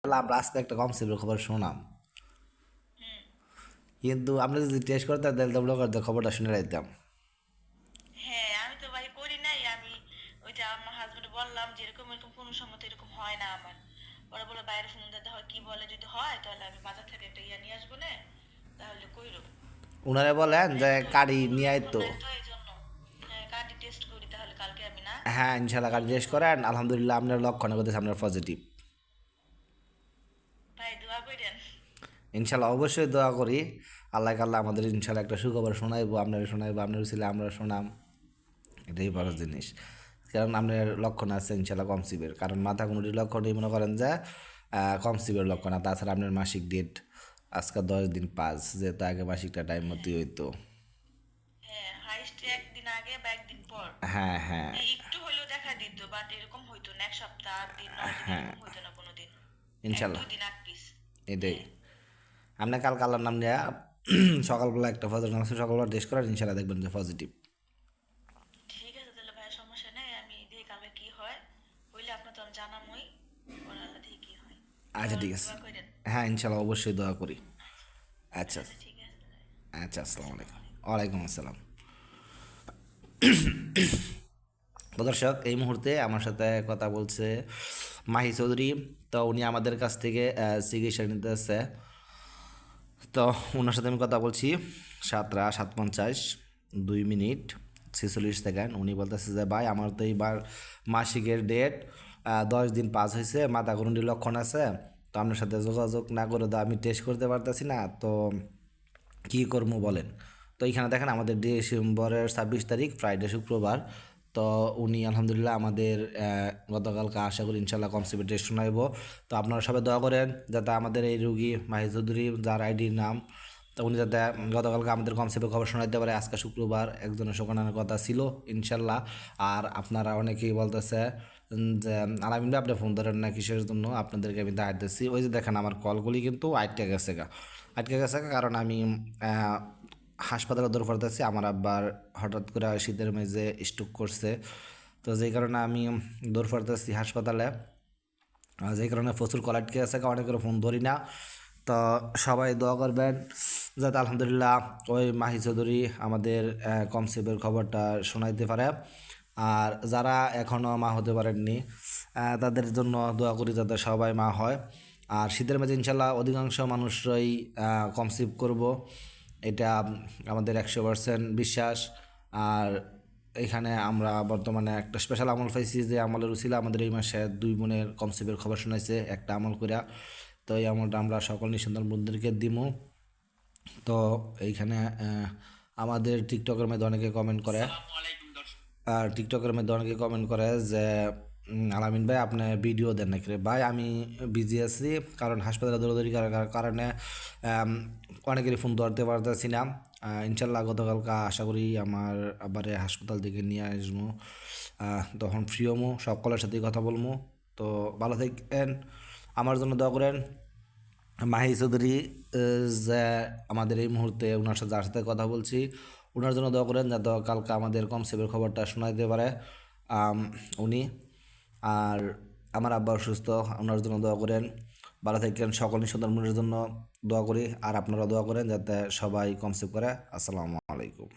আমরা আজকে একটা কমসিলের খবর শুনলাম, কিন্তু আপনি যদি টেস্ট করতেন তাহলে তো মনে করতে খবরটা শুনে রাখতাম। হ্যাঁ, আমি তো ভাই করি নাই। আমি ওই যে আমার হাজবেন্ড বললাম যে এরকম এরকম কোনো সময় তো এরকম হয় না আমার। ওরা বলে বাইরে ফোন দিতে হয়, কি বলে যদি হয় তাহলে আমি বাজার থেকে একটা ইয়া নিয়ে আসবো না, তাহলে কইরো। উনারে বলেন যে এখন তো কাড়ি কোনো নিয়ে লক্ষণ আইতো। নাই তো এই জন্য। হ্যাঁ, কার্ডটি টেস্ট করি তাহলে কালকে আমি না। হ্যাঁ, ইনশাল্লাহ কাড়ি টেস্ট করেন, আলহামদুলিল্লাহ আপনার লক্ষণ করতেছে আপনার পজিটিভ। ভাই দোয়া করেন। ইনশাল্লাহ অবশ্যই দোয়া করি, আল্লাহ আল্লাহ আমাদের ইনশাল্লাহ একটা সুখবর শোনাইবো, আপনারা শোনাইবো, আপনার ছিল আমরা শোনাম, এটাই বড় হ্যাঁ, জিনিস। কারণ আপনার লক্ষণ আছে ইনশাল্লাহ কমসিবের, কারণ মাথা কুনুটির লক্ষণই মনে করেন যে কমসিবের লক্ষণ। আর তাছাড়া আপনার মাসিক ডেট আজকে 10 দিন পাঁচ, যেহেতু আগে মাসিকটা টাইম মতোই হইতো। হ্যাঁ, হাইস্ট একদিন আগে বা একদিন পর। হ্যাঁ হ্যাঁ হ্যাঁ, একটু হলেও দেখা দিত, বাট এরকম হইতো না 1 সপ্তাহ, 8 দিন, 9 দিন হ্যাঁ, এরকম হইতো না কোনোদিন। এক ইনশাল্লাহ দুই দিন আগ পিস। এটাই। হ্যাঁ, আপনি কালকে আল্লাহর নাম নেওয়া সকালবেলা একটা ফজর নামাজ পড়ে সকালবেলা টেস্ট করেন, ইনশাল্লাহ দেখবেন যে পজিটিভ। ঠিক আছে তাহলে ভাই, সমস্যা নেই। আমি দেখি কালকে কি হয়, হইলে আপনার তো আমি জানামই। পরে আল্লাহ দেখি কি হয়। আচ্ছা দোয়া ঠিক আছে। দোয়া করেন। হ্যাঁ ইনশাল্লাহ অবশ্যই দোয়া করি। আচ্ছা, আচ্ছা আচ্ছা ঠিক আছে তাহলে। আচ্ছা, আসসালামু আসসালামু আলাইকুম। আলাইকুম। ওয়ালাইকুম আসসালাম। তো দর্শক, এই মুহূর্তে আমার সাথে কথা বলছে মাহি চৌধুরী। তো উনি আমাদের কাছ থেকে চিকিৎসা নিতেছে। তো ওনার সাথে আমি কথা বলছি 7:57 2 মিনিট 46 সেকেন্ড। উনি বলতেছে যে ভাই আমার তো এইবার মাসিকের ডেট 10 দিন পাস হয়েছে, মাথা গরুন্ডির লক্ষণ আছে, তো আপনার সাথে যোগাযোগ না করে তো আমি টেস্ট করতে পারতেছি না, তো কী করবো বলেন। তো এইখানে দেখেন আমাদের ডিসেম্বরের 26 তারিখ ফ্রাইডে শুক্রবার। তো উনি আলহামদুলিল্লাহ আমাদের গতকালকে আশা করি ইনশাল্লাহ কনসিপের টেস্ট শোনাইব। তো আপনারা সবাই দোয়া করেন যাতে আমাদের এই রুগী মাহি চৌধুরী, যার আইডির নাম, তো উনি যাতে গতকালকে আমাদের কনসেপ্টের খবর শোনাইতে পারে। আজকে শুক্রবার, একজনের শোকানোর কথা ছিল ইনশাল্লাহ। আর আপনারা অনেকেই বলতেছে যে আলামিন ভাই আপনি ফোন ধরেন না কিসের জন্য, আপনাদেরকে আমি দাঁড় দিচ্ছি। ওই যে দেখেন আমার কলগুলি কিন্তু আটকে গেছে কারণ আমি আহ, হাসপাতালে দৌড় পড়তেছি। আমার আব্বার হঠাৎ করে শীতের মেঝে স্ট্রোক করছে, তো যেই কারণে আমি দৌড় পড়তেছি হাসপাতালে। যেই কারণে প্রচুর কল আটকে আছে, অনেকের ফোন ধরি না। তো সবাই দোয়া করবেন যাতে আলহামদুলিল্লাহ ওই মাহি চৌধুরী আমাদের কমসেপের খবরটা শোনাইতে পারে। আর যারা এখনও মা হতে পারেননি তাদের জন্য দোয়া করি যাতে সবাই মা হয়। আর শীতের মাঝে ইনশাল্লাহ অধিকাংশ মানুষরাই কনসিভ করব, এটা আমাদের 100% বিশ্বাস। আর এখানে আমরা বর্তমানে একটা স্পেশাল আমল পাইছি, যে আমলের উছিলা আমাদের এই মাসে 2 বোনের কনসিভের খবর শোনাইছে একটা আমল কইরা। তো এই আমলটা আমরা সকল নিঃসন্তান বোনদেরকে দিমু। তো এইখানে আমাদের টিকটকের মধ্যে অনেকে কমেন্ট করে, আর টিকটকের মধ্যে অনেকে কমেন্ট করে যে আলামিন ভাই আপনি ভিডিও দেন নাকি রে ভাই। আমি বিজি আছি কারণ হাসপাতালে দৌড়াদৌড়ি করার কারণে আম, অনেকেরই ফোন ধরতে পারতেছি না। ইনশাল্লাহ গতকালকে আশা করি আমার আবারে হাসপাতাল থেকে নিয়ে আসবো, তখন ফ্রি হমু, সকলের সাথেই কথা বলবো। তো ভালো থাকেন, আমার জন্য দোয়া করেন। মাহি চৌধুরী যে আমাদের এই মুহূর্তে ওনার সাথে যার সাথে কথা বলছি, ওনার জন্য দোয়া করেন যাতে কালকে আমাদের কমসেপের খবরটা শোনাইতে পারে আম, উনি। আর আমার আব্বা অসুস্থ, ওনার জন্য দোয়া করেন। ভালো থাকেন, সকল নিঃসন্তানের জন্য দোয়া করি। আর আপনারা দোয়া করেন যাতে সবাই কমসেপ করে। আসসালামু আলাইকুম।